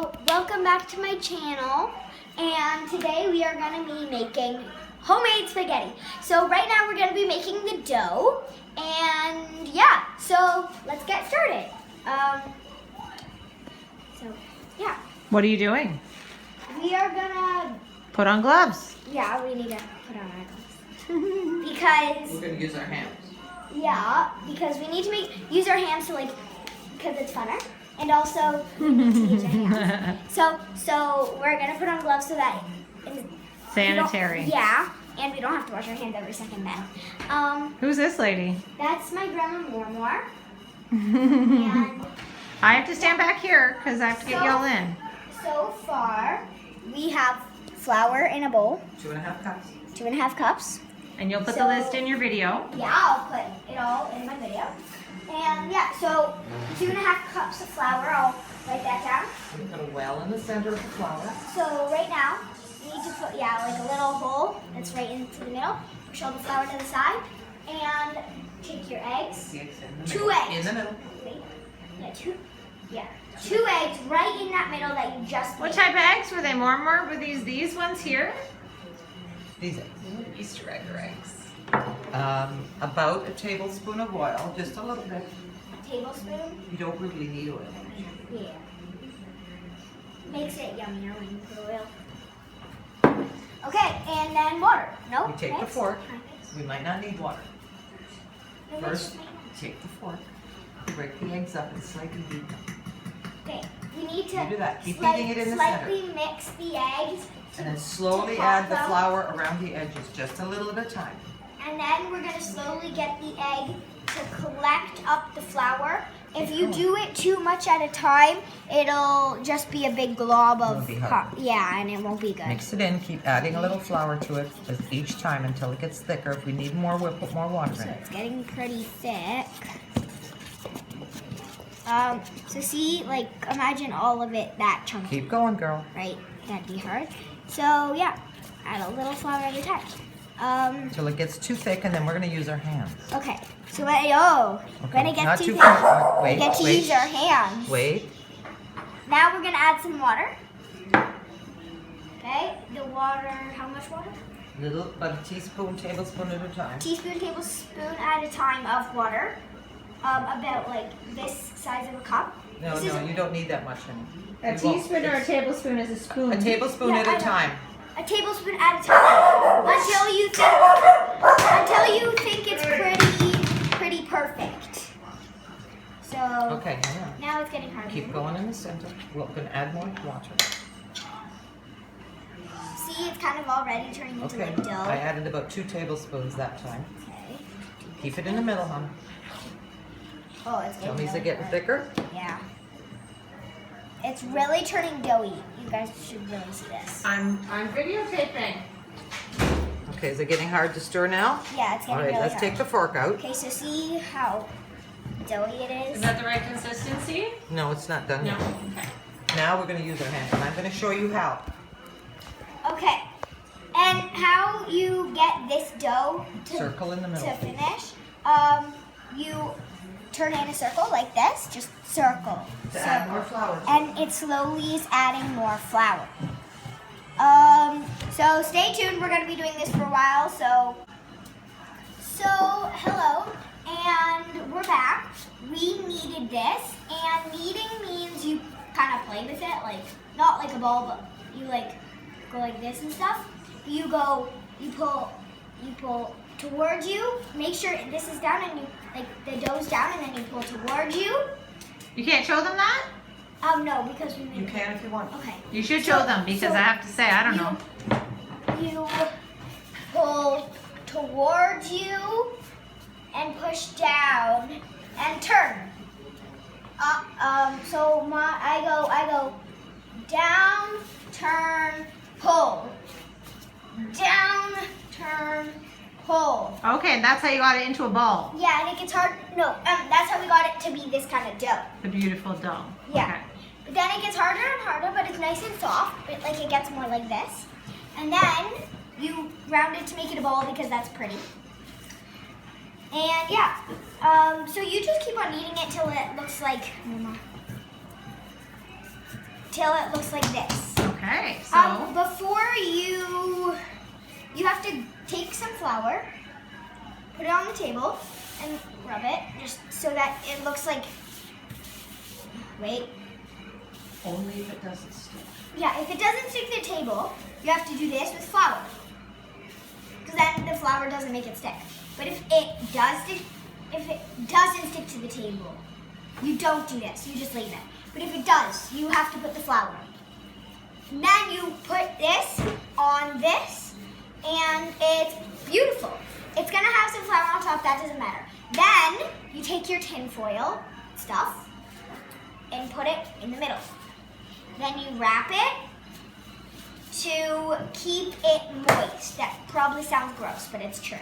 So, welcome back to my channel, and today we are going to be making homemade spaghetti. So right now we're going to be making the dough, and yeah, so let's get started. What are you doing? We are going to, Put on gloves. yeah, we need to put on our gloves. Because, We're going to use our hands. yeah, because we need to use our hands to because it's funner. And also, we need to use our hands. So we're gonna put on gloves so that Sanitary. Yeah, and we don't have to wash our hands every second then. Who's this lady? That's my grandma Mormor. And I have to stand back here because I have to get y'all in. so far, we have flour in a bowl, 2.5 cups. 2.5 cups. And you'll put the So- list in your video. Yeah, I'll put it all in my video. And yeah, so 2.5 cups of flour. I'll write that down. We put a well in the center of the flour. So right now, you need to put, like a little hole that's right into the middle. Push all the flour to the side. And take your eggs. The eggs in the 2 middle. eggs. In the middle. Wait. Yeah, 2 eggs right in that middle that you just What made. type of eggs were they? More? Were these ones here? These eggs. Easter egg or eggs. About a tablespoon of oil, just a little bit. A tablespoon. You don't really need oil. Yeah. Makes it yummier when you put oil. Okay, and then water. No? We take the Next? fork. Next. We might not need water. No, let's First, just make- take the fork, break the eggs up and slightly beat them. Okay, we need to You do that. Keep beating it in the slightly mix the eggs. And then slowly to add the pop them. flour around the edges, just a little at a time. And then we're going to slowly get the egg to collect up the flour. If you do it too much at a time, it'll just be a big glob It'll of be hard. yeah, and it won't be good. Mix it in, keep adding a little flour to it each time until it gets thicker. If we need more, we'll put more water So in it. it's getting pretty thick. So see, imagine all of it that chunky, Keep going, girl. right? That'd be hard. So yeah, add a little flour at a time. Until it gets too thick, and then we're going to use our hands. Okay. So when it gets not too too thick, far. we Wait, get to wait. use our hands. Wait. Now we're gonna add some water. Okay, the water, how much water? About a teaspoon, tablespoon at a time. Teaspoon, tablespoon at a time of water. About this size of a cup. No, you don't need that much in it. A teaspoon or a tablespoon is a spoon. A tablespoon Yeah, at I a know. time. A tablespoon at a time. Until you think it's pretty perfect. So Okay, hang on. now it's getting harder. Keep going in the center. We're going to add more water. See, it's kind of already turning into Okay, like dough. I added about 2 tablespoons that time. Okay. Keep it in the middle, hon. Oh, it's Tell getting me, is really it getting hard. thicker? Yeah. It's really turning doughy. You guys should really see this. I'm videotaping. Okay, is it getting hard to stir now? Yeah, it's getting All right, really let's hard. take the fork out. Okay, so see how doughy it is? Is that the right consistency? No, it's not done No. yet. Okay. Now we're going to use our hands, and I'm going to show you how. Okay. And how you get this dough Circle in the middle. to finish, you turn it in a circle like this. Just circle. To add more flour to it. And it slowly is adding more flour. So stay tuned. We're going to be doing this for a while. So hello, and we're back. We kneaded this, and kneading means you kind of play with it, not like a ball, but you go like this and stuff. You pull towards you. Make sure this is down, and the dough's down, and then you pull towards you. You can't show them that? No, because we made You can if you want. Okay. You should show them because I have to say, I don't know. You pull towards you and push down and turn. I go down, turn, pull. Down, turn, pull. Okay, that's how you got it into a ball. Yeah, and it gets hard. No, that's how we got it to be this kind of dough. The beautiful dough. Yeah. But then it gets harder and harder, but it's nice and soft. It gets more like this. And then you round it to make it a ball because that's pretty. And yeah, so you just keep on kneading it till it looks like till it looks like this. Okay, so Before you have to take some flour, put it on the table, and rub it just so that it looks like. Wait. Only if it doesn't stick. Yeah, if it doesn't stick to the table, you have to do this with flour, because then the flour doesn't make it stick. But if it doesn't stick to the table, you don't do this. You just leave it. But if it does, you have to put the flour. And then you put this on this, and it's beautiful. It's gonna have some flour on top. That doesn't matter. Then you take your tin foil stuff and put it in the middle. Then you wrap it to keep it moist. That probably sounds gross, but it's true.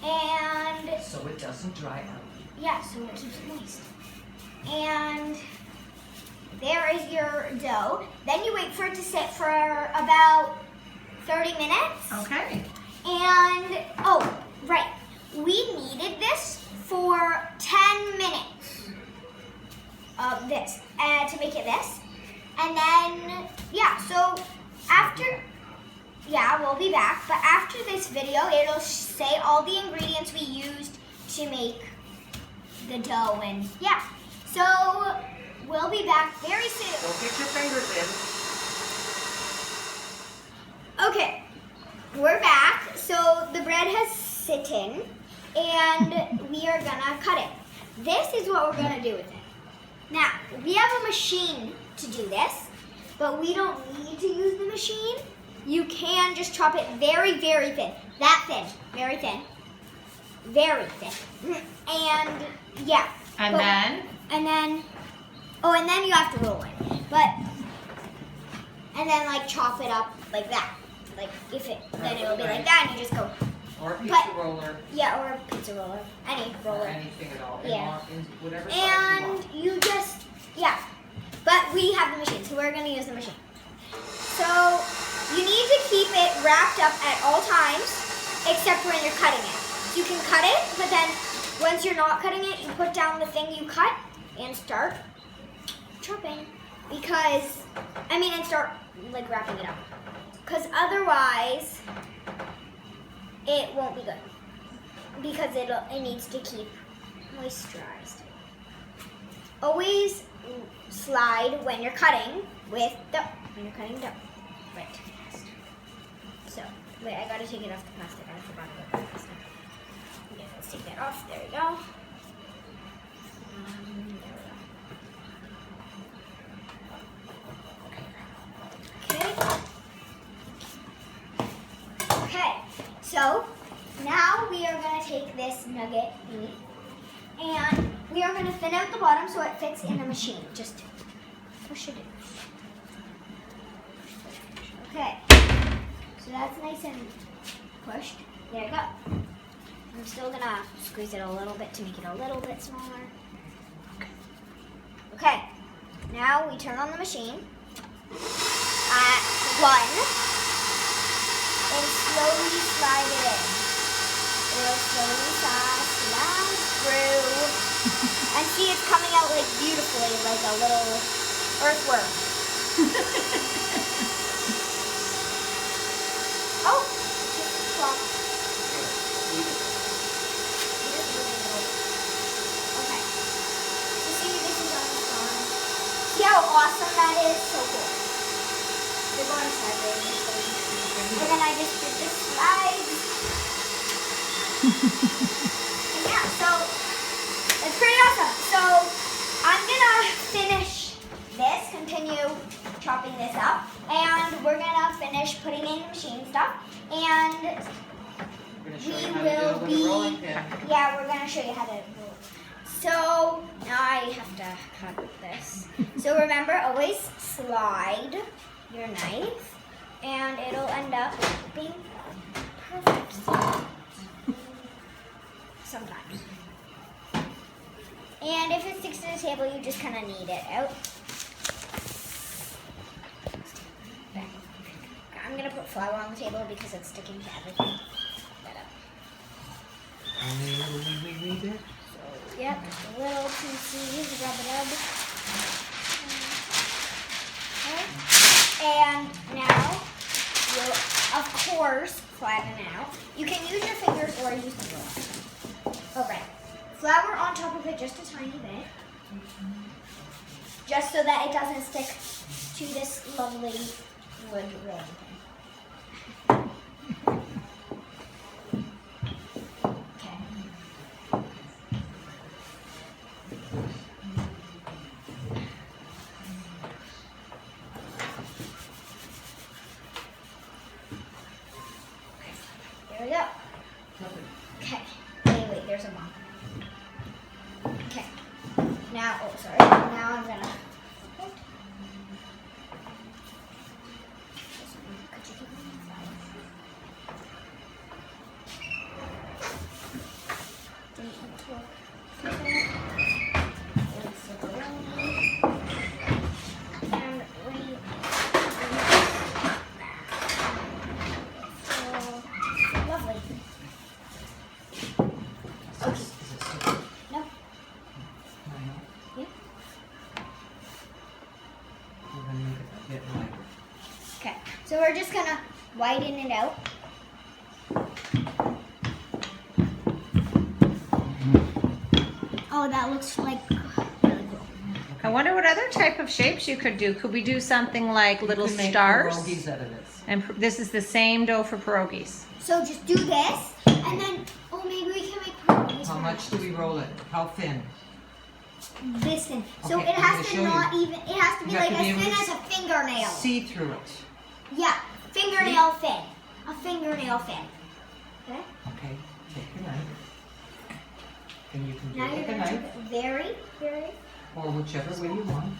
And So it doesn't dry out. yeah, so it keeps it moist. And there is your dough. Then you wait for it to sit for about 30 minutes. okay. And, oh, right. We needed this for 10 minutes of this to make it this. And then, yeah, so after, yeah, we'll be back. But after this video, it'll say all the ingredients we used to make the dough. And, yeah, so we'll be back very soon. Don't get your fingers in. Okay, we're back. So the bread has sitting, and we are gonna cut it. This is what we're gonna do with it. Now, we have a machine to do this, but we don't need to use the machine. You can just chop it very, very thin. That thin, very thin. Very thin. And yeah. And but- then? And then, oh, and then you have to roll it. And then like chop it up like that. Like if it, then it'll be like that, and you just go, Or a pizza But- roller. yeah, or a pizza roller, any Or roller. anything at all. Yeah. In whatever size you want. And you just, yeah. But we have the machine, so we're gonna use the machine. So you need to keep it wrapped up at all times, except when you're cutting it. You can cut it, but then once you're not cutting it, you put down the thing you cut and start chopping. Because, and start like wrapping it up. Because otherwise, it won't be good. Because it needs to keep moisturized. Always slide when you're cutting with dough. When you're cutting dough. Right. So, wait, I gotta take it off the plastic. I forgot about the plastic. Okay, let's take that off. There we go. Okay, so now we are going to take this nugget meat and we are going to thin out the bottom so it fits in the machine. Just push it in. Okay, so that's nice and pushed. There you go. I'm still going to squeeze it a little bit to make it a little bit smaller. Okay, now we turn on the machine at 1 and slowly slide it in. It'll slowly slide through. And see, it's coming out like beautifully, like a little earthworm. Oh, it's plump. Okay. So see, this is almost gone. See how awesome that is? So cool. They're going sideways. And then I just did this slide. And yeah, so it's pretty awesome. So I'm gonna finish this, continue chopping this up, and we're gonna finish putting in the machine stuff. And We're gonna show we you how to do it will with a rolling be, pin. yeah, we're gonna show you how to do it. So now I have to cut this. So remember, always slide your knife, and it'll end up being perfect. Sometimes. And if it sticks to the table, you just kind of knead it out. There. I'm gonna put flour on the table because it's sticking to everything. We did. Yep, a little pieces, rub it up. And now you'll, of course, flatten it out. You can use your fingers or use the roller. Okay. Flour on top of it just a tiny bit. Just so that it doesn't stick to this lovely wood rolling pin. Okay. There we go. Okay. Wait, there's a bomb. Okay. Now, oh, sorry. Now I'm gonna. Could you keep moving aside? Didn't want to work. It's a baloney. And so lovely. Okay. No. Yeah. We're gonna make it a bit lighter. Okay, so we're just gonna widen it out. Oh, that looks like really cool. I wonder what other type of shapes you could do. Could we do something like little You can make stars? pierogies out of this. And this is the same dough for pierogies. So just do this, and then, oh, maybe we can make pierogies. How much do we roll it? How thin? This thin. So Okay, it I'm has gonna to show not you. even, it has to be You have like to be as able thin to as a fingernail. See through it. Yeah, fingernail thin. A fingernail thin. Okay? Okay, take your knife. And you can do Now it you're with a gonna take knife, it very, very. or whichever way you want.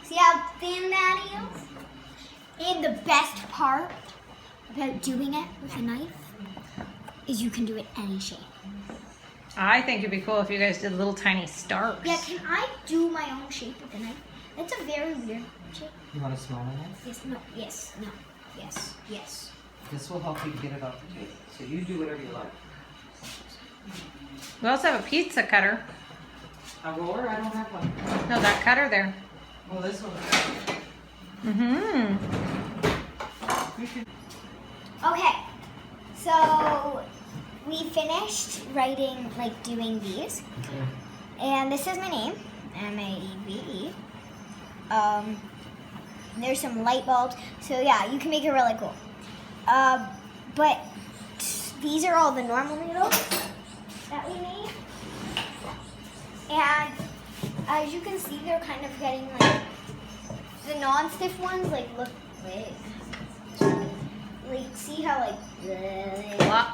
See how thin that is? And the best part about doing it with a knife is you can do it any shape. I think it'd be cool if you guys did little tiny stars. Yeah, can I do my own shape with a knife? That's a very weird shape. You want a smaller knife? Yes, no, yes, no, yes, yes. This will help you get it off the table. So you do whatever you like. We also have a pizza cutter. A roller? I don't have one. No, that cutter there. Well, this one. Mm-hmm. Okay, so we finished writing, like doing these. And this is my name, Maeve. There's some light bulbs. So yeah, you can make it really cool. But these are all the normal noodles that we made. And as you can see, they're kind of getting like, the non-stiff ones, like look, wait. Like see how like,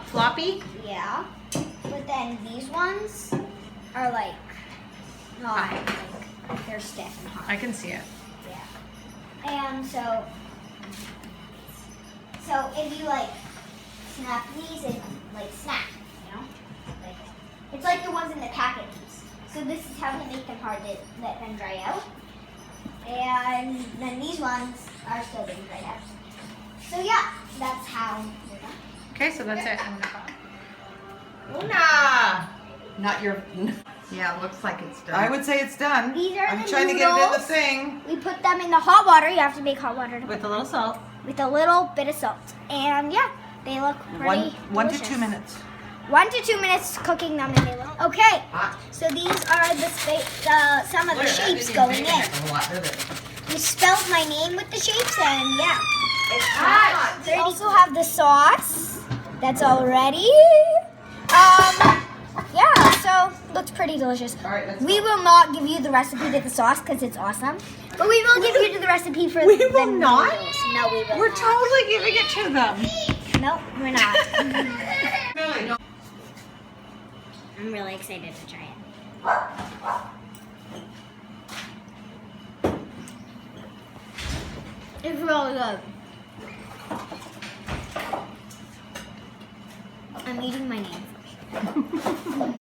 Floppy? yeah. But then these ones are like, not like, they're stiff and hard. I can see it. Yeah. And so if you like snap these and like snap, you know? Like, it's like the ones in the packages. So this is how to make them hard to let them dry out. And then these ones are still being dried out. So yeah, that's how they're done. Okay, so that's it. Una! Not your. Yeah, it looks like it's done. I would say it's done. These are I'm the trying to get it in the noodles. thing. We put them in the hot water. You have to make hot water to With a little salt. with a little bit of salt. And yeah, they look pretty One to delicious. 2 minutes. 1 to 2 minutes cooking them and they look okay. Hot. So these are some of the shapes going in. You spelled my name with the shapes and yeah. It's hot. They also have the sauce that's all ready. Yeah, so looks pretty delicious. All right, let's We will not give you the recipe to the sauce because it's awesome. But we will give you the recipe for We the will not? noodles. No, we will We're not. totally giving it to them. Nope, we're not. Really? I'm really excited to try it. It's really good. I'm eating my name first.